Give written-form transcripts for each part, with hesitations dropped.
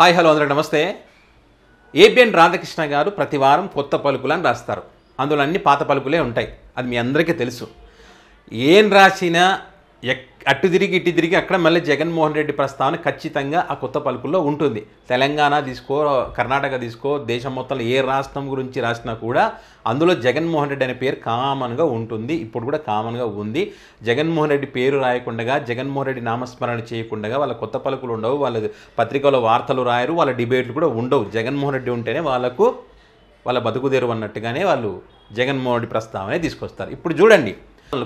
Hi hello అందరికీ నమస్తే. ABN Radhakrishna గారు ప్రతి వారం కొత్త పలుకులు అని రాస్తారు. అందులో అన్ని పాత పలుకులే ఉంటాయి. అది మీ అందరికీ తెలుసు. ఏం రాసినా అటు తిరిగి ఇటు తిరిగి అక్కడ మళ్ళీ జగన్మోహన్ రెడ్డి ప్రస్తావన ఖచ్చితంగా ఆ కొత్త పలుకుల్లో ఉంటుంది. తెలంగాణ తీసుకో, కర్ణాటక తీసుకో, దేశం మొత్తంలో ఏ రాష్ట్రం గురించి రాసినా కూడా అందులో జగన్మోహన్ రెడ్డి అనే పేరు కామన్గా ఉంటుంది. ఇప్పుడు కూడా కామన్గా ఉంది. జగన్మోహన్ రెడ్డి పేరు రాయకుండా, జగన్మోహన్ రెడ్డి నామస్మరణ చేయకుండా వాళ్ళ కొత్త పలుకులు ఉండవు. వాళ్ళ పత్రికలో వార్తలు రాయరు, వాళ్ళ డిబేట్లు కూడా ఉండవు. జగన్మోహన్ రెడ్డి ఉంటేనే వాళ్ళ బతుకుదేరు అన్నట్టుగానే వాళ్ళు జగన్మోహన్ రెడ్డి ప్రస్తావనే తీసుకొస్తారు. ఇప్పుడు చూడండి,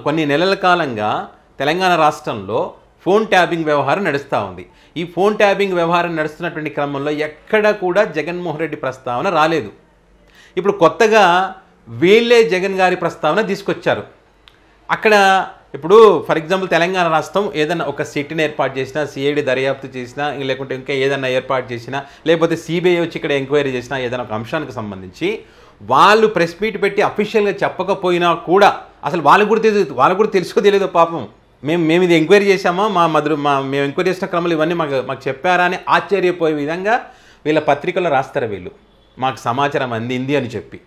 కొన్ని నెలల కాలంగా తెలంగాణ రాష్ట్రంలో ఫోన్ ట్యాపింగ్ వ్యవహారం నడుస్తూ ఉంది. ఈ ఫోన్ ట్యాపింగ్ వ్యవహారం నడుస్తున్నటువంటి క్రమంలో ఎక్కడ కూడా జగన్మోహన్ రెడ్డి ప్రస్తావన రాలేదు. ఇప్పుడు కొత్తగా వీళ్ళే జగన్ గారి ప్రస్తావన తీసుకొచ్చారు. అక్కడ ఇప్పుడు ఫర్ ఎగ్జాంపుల్ తెలంగాణ రాష్ట్రం ఏదైనా ఒక సిట్ని ఏర్పాటు చేసినా, సిఐడి దర్యాప్తు చేసినా, లేకుంటే ఇంకా ఏదైనా ఏర్పాటు చేసినా, లేకపోతే సిబిఐ వచ్చి ఇక్కడ ఎంక్వైరీ చేసినా, ఏదైనా ఒక అంశానికి సంబంధించి వాళ్ళు ప్రెస్ మీట్ పెట్టి అఫీషియల్గా చెప్పకపోయినా కూడా అసలు వాళ్ళకు కూడా తెలుసుకో తెలియదు పాపం. మేము ఇది ఎంక్వైరీ చేశామా, మేము ఎంక్వైరీ చేసిన క్రమంలో ఇవన్నీ మాకు చెప్పారా అని ఆశ్చర్యపోయే విధంగా వీళ్ళ పత్రికల్లో రాస్తారు. వీళ్ళు మాకు సమాచారం అందింది అని చెప్పి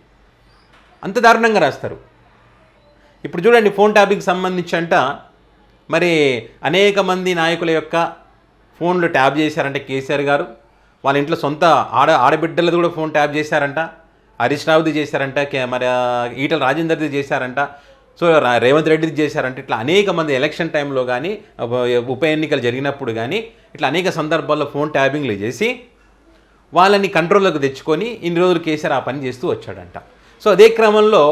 అంత దారుణంగా రాస్తారు. ఇప్పుడు చూడండి, ఫోన్ ట్యాపింగ్కి సంబంధించి మరి అనేక మంది నాయకుల యొక్క ఫోన్లు ట్యాప్ చేశారంటే కేసీఆర్ గారు. వాళ్ళ ఇంట్లో సొంత ఆడబిడ్డలది కూడా ఫోన్ ట్యాప్ చేశారంట. హరీష్ రావుది చేశారంట, మరి ఈటల రాజేందర్ది చేశారంట, సో రేవంత్ రెడ్డిది చేశారంట. ఇట్లా అనేక మంది ఎలక్షన్ టైంలో కానీ, ఉప ఎన్నికలు జరిగినప్పుడు కానీ ఇట్లా అనేక సందర్భాల్లో ఫోన్ ట్యాపింగ్లు చేసి వాళ్ళని కంట్రోల్లోకి తెచ్చుకొని ఇన్ని రోజులు కేసీఆర్ ఆ పని చేస్తూ వచ్చాడంట. సో అదే క్రమంలో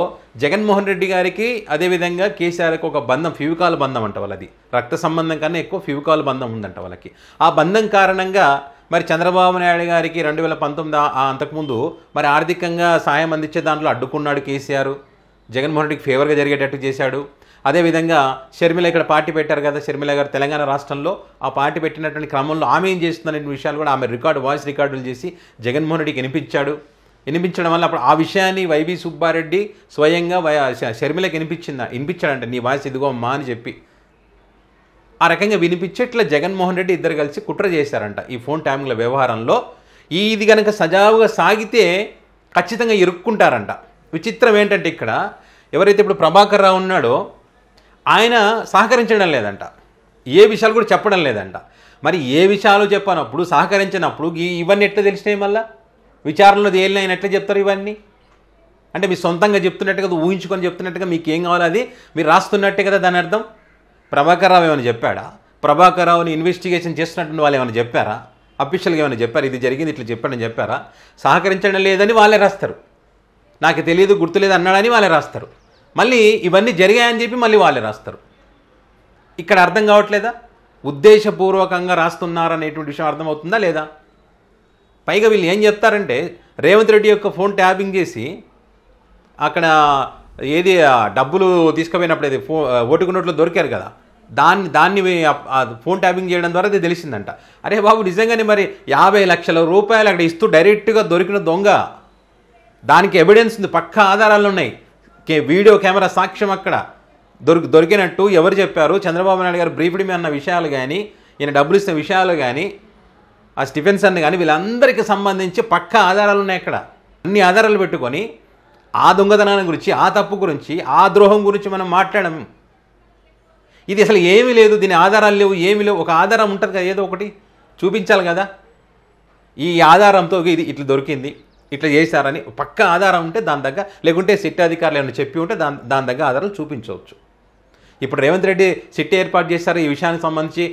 జగన్మోహన్ రెడ్డి గారికి అదేవిధంగా కేసీఆర్కి ఒక బంధం, ఫివికాల్ బంధం అంట వాళ్ళది. రక్త సంబంధం కన్నా ఎక్కువ ఫివికాల్ బంధం ఉందంట వాళ్ళకి. ఆ బంధం కారణంగా మరి చంద్రబాబు నాయుడు గారికి 2019 అంతకుముందు మరి ఆర్థికంగా సాయం అందించే దాంట్లో అడ్డుకున్నాడు కేసీఆర్. జగన్మోహన్ రెడ్డికి ఫేవర్గా జరిగేటట్టు చేశాడు. అదేవిధంగా షర్మిల ఇక్కడ పార్టీ పెట్టారు కదా, షర్మిల గారు తెలంగాణ రాష్ట్రంలో ఆ పార్టీ పెట్టినటువంటి క్రమంలో ఆమె ఏం చేస్తుందనే విషయాలు కూడా ఆమె వాయిస్ రికార్డులు చేసి జగన్మోహన్ రెడ్డికి వినిపించడం వల్ల అప్పుడు ఆ విషయాన్ని వైవి సుబ్బారెడ్డి స్వయంగా షర్మిలకి వినిపించాడంట. నీ వాయిస్ ఇదిగో అమ్మా అని చెప్పి ఆ రకంగా వినిపించి ఇట్లా జగన్మోహన్ రెడ్డి ఇద్దరు కలిసి కుట్ర చేశారంట ఈ ఫోన్ ట్యాపింగ్ల వ్యవహారంలో. ఇది కనుక సజావుగా సాగితే ఖచ్చితంగా ఇరుక్కుంటారంట. విచిత్రం ఏంటంటే ఇక్కడ ఎవరైతే ఇప్పుడు ప్రభాకర్ రావు ఉన్నాడో ఆయన సహకరించడం లేదంట, ఏ విషయాలు కూడా చెప్పడం లేదంట. మరి ఏ విషయాలు చెప్పనప్పుడు, సహకరించినప్పుడు ఇవన్నీ ఎట్లా తెలిసినాయి? మళ్ళీ విచారణలో తేలిన ఆయన ఎట్లా చెప్తారు ఇవన్నీ? అంటే మీ సొంతంగా చెప్తున్నట్టుగా, ఊహించుకొని చెప్తున్నట్టుగా మీకు ఏం కావాలో అది మీరు రాస్తున్నట్టే కదా దాని అర్థం. ప్రభాకర్ రావు ఏమైనా చెప్పాడా? ప్రభాకర్ రావుని ఇన్వెస్టిగేషన్ చేస్తున్నట్టు వాళ్ళు ఏమైనా చెప్పారా? అఫీషియల్గా ఏమైనా చెప్పారు? ఇది జరిగింది ఇట్లా చెప్పాడని చెప్పారా? సహకరించడం లేదని వాళ్ళే రాస్తారు. నాకు తెలియదు, గుర్తులేదు అన్నాడని వాళ్ళే రాస్తారు. మళ్ళీ ఇవన్నీ జరిగాయని చెప్పి మళ్ళీ వాళ్ళే రాస్తారు. ఇక్కడ అర్థం కావట్లేదా? ఉద్దేశపూర్వకంగా రాస్తున్నారనేటువంటి విషయం అర్థమవుతుందా లేదా? పైగా వీళ్ళు ఏం చెప్తారంటే రేవంత్ రెడ్డి యొక్క ఫోన్ ట్యాపింగ్ చేసి అక్కడ ఏది డబ్బులు తీసుకుపోయినప్పుడు అది ఓటుకు నోట్లో దొరికారు కదా, దాన్ని ఫోన్ ట్యాపింగ్ చేయడం ద్వారా అది తెలిసిందంట. అరే బాబు, నిజంగానే మరి 50 లక్షల రూపాయలు అక్కడ ఇస్తూ డైరెక్ట్గా దొరికిన దొంగ, దానికి ఎవిడెన్స్ ఉంది, పక్కా ఆధారాలు ఉన్నాయి, వీడియో కెమెరా సాక్ష్యం అక్కడ దొరికినట్టు ఎవరు చెప్పారు? చంద్రబాబు నాయుడు గారు బ్రీఫ్డ్ మీ అన్న విషయాలు కానీ, ఈయన డబ్బులు ఇస్తున్న విషయాలు కానీ, ఆ స్టిఫెన్సన్ కానీ వీళ్ళందరికీ సంబంధించి పక్కా ఆధారాలు ఉన్నాయి అక్కడ. అన్ని ఆధారాలు పెట్టుకొని ఆ దొంగతనాన్ని గురించి, ఆ తప్పు గురించి, ఆ ద్రోహం గురించి మనం మాట్లాడము. ఇది అసలు ఏమీ లేదు, దీని ఆధారాలు లేవు, ఏమీ లేవు. ఒక ఆధారం ఉంటుంది కదా, ఏదో ఒకటి చూపించాలి కదా. ఈ ఆధారంతో ఇది ఇట్లా దొరికింది, ఇట్లా చేశారని పక్కా ఆధారం ఉంటే దాని దగ్గర, లేకుంటే సిట్ అధికారులు ఏమైనా చెప్పి ఉంటే దాని దగ్గర ఆధారాలు చూపించవచ్చు. ఇప్పుడు రేవంత్ రెడ్డి సిట్ ఏర్పాటు చేశారు ఈ విషయానికి సంబంధించి,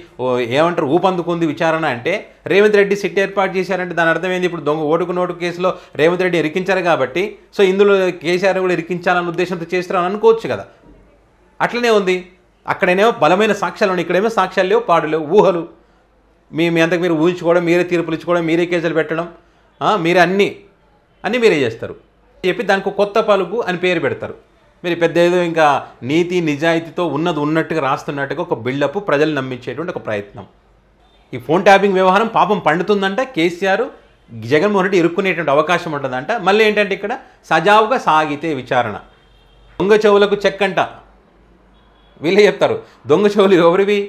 ఏమంటారు, ఊపందుకుంది విచారణ అంటే. రేవంత్ రెడ్డి సిట్ ఏర్పాటు చేశారంటే దాని అర్థమైంది ఇప్పుడు దొంగ ఓటుకు నోటు కేసులో రేవంత్ రెడ్డి ఇరికించారు కాబట్టి, సో ఇందులో కేసీఆర్ కూడా ఇరికించాలన్న ఉద్దేశంతో చేస్తారని అనుకోవచ్చు కదా. అట్లనే ఉంది. అక్కడేమో బలమైన సాక్ష్యాలు ఉన్నాయి, ఇక్కడేమో సాక్ష్యాలు లేవు, పాడు లేవు, ఊహలు. మీ అంతకు మీరు ఊహించుకోవడం, మీరే తీర్పులు ఇచ్చుకోవడం, మీరే కేసులు పెట్టడం, మీరే అన్నీ మీరే చేస్తారు చెప్పి దానికి కొత్త పలుకు అని పేరు పెడతారు. మీరు పెద్ద ఏదో ఇంకా నీతి నిజాయితీతో ఉన్నట్టుగా రాస్తున్నట్టుగా ఒక బిల్డప్ ప్రజలు నమ్మించేటువంటి ఒక ప్రయత్నం. ఈ ఫోన్ ట్యాపింగ్ వ్యవహారం పాపం పండుతుందంట. కేసీఆర్ జగన్మోహన్ రెడ్డి ఇరుక్కునేటువంటి అవకాశం ఉంటుందంట. మళ్ళీ ఏంటంటే ఇక్కడ సజావుగా సాగితే విచారణ. దొంగ చెవులకు చెక్కంట వీళ్ళే చెప్తారు. దొంగ చెవులు ఎవరివి?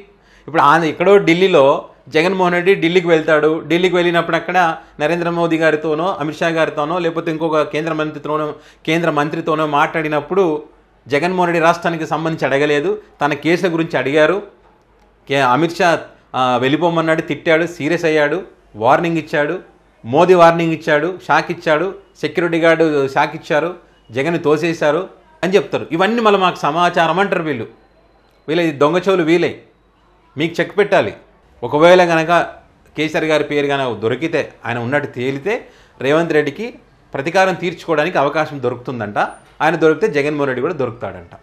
ఇప్పుడు ఎక్కడో ఢిల్లీలో జగన్మోహన్ రెడ్డి ఢిల్లీకి వెళ్తాడు. ఢిల్లీకి వెళ్ళినప్పుడు అక్కడ నరేంద్ర మోదీ గారితోనో అమిత్ షా గారితోనో లేకపోతే ఇంకొక కేంద్ర మంత్రితోనో మాట్లాడినప్పుడు జగన్మోహన్ రెడ్డి రాష్ట్రానికి సంబంధించి అడగలేదు, తన కేసుల గురించి అడిగారు. అమిత్ షా వెళ్ళిపోమన్నాడు, తిట్టాడు, సీరియస్ అయ్యాడు, వార్నింగ్ ఇచ్చాడు. మోదీ వార్నింగ్ ఇచ్చాడు, షాక్ ఇచ్చాడు, సెక్యూరిటీ గార్డు షాక్ ఇచ్చారు, జగన్ తోసేశారు అని చెప్తారు. ఇవన్నీ మళ్ళీ మాకు సమాచారం అంటారు వీళ్ళు. దొంగ చెవులు వీలే. మీకు చెక్ పెట్టాలి. ఒకవేళ కనుక కేసీఆర్ గారి పేరు కనుక దొరికితే, ఆయన ఉన్నట్టు తేలితే రేవంత్ రెడ్డికి ప్రతీకారం తీర్చుకోవడానికి అవకాశం దొరుకుతుందంట. ఆయన దొరికితే జగన్మోహన్ రెడ్డి కూడా దొరుకుతాడంట,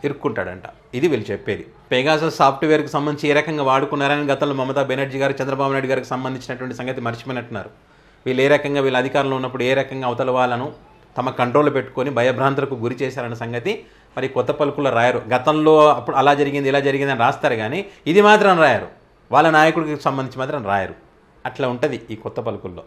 ఇరుక్కుంటాడంట. ఇది వీళ్ళు చెప్పేది. పెగాసస్ సాఫ్ట్వేర్కి సంబంధించి ఏ రకంగా వాడుకున్నారని గతంలో మమతా బెనర్జీ గారు, చంద్రబాబు నాయుడు గారికి సంబంధించినటువంటి సంగతి మర్చిపోయినట్టున్నారు. వీళ్ళు ఏ రకంగా వీళ్ళ అధికారంలో ఉన్నప్పుడు ఏ రకంగా అవతల వాళ్ళను తమ కంట్రోల్లో పెట్టుకొని భయభ్రాంతులకు గురి చేశారన్న సంగతి మరి కొత్త పలుకుల్లో రాయరు. గతంలో అప్పుడు అలా జరిగింది ఇలా జరిగింది అని రాస్తారు కానీ ఇది మాత్రం రాయరు. వాళ్ళ నాయకుడికి సంబంధించి మాత్రం రాయరు. అట్లా ఉంటుంది ఈ కొత్త పలుకుల్లో.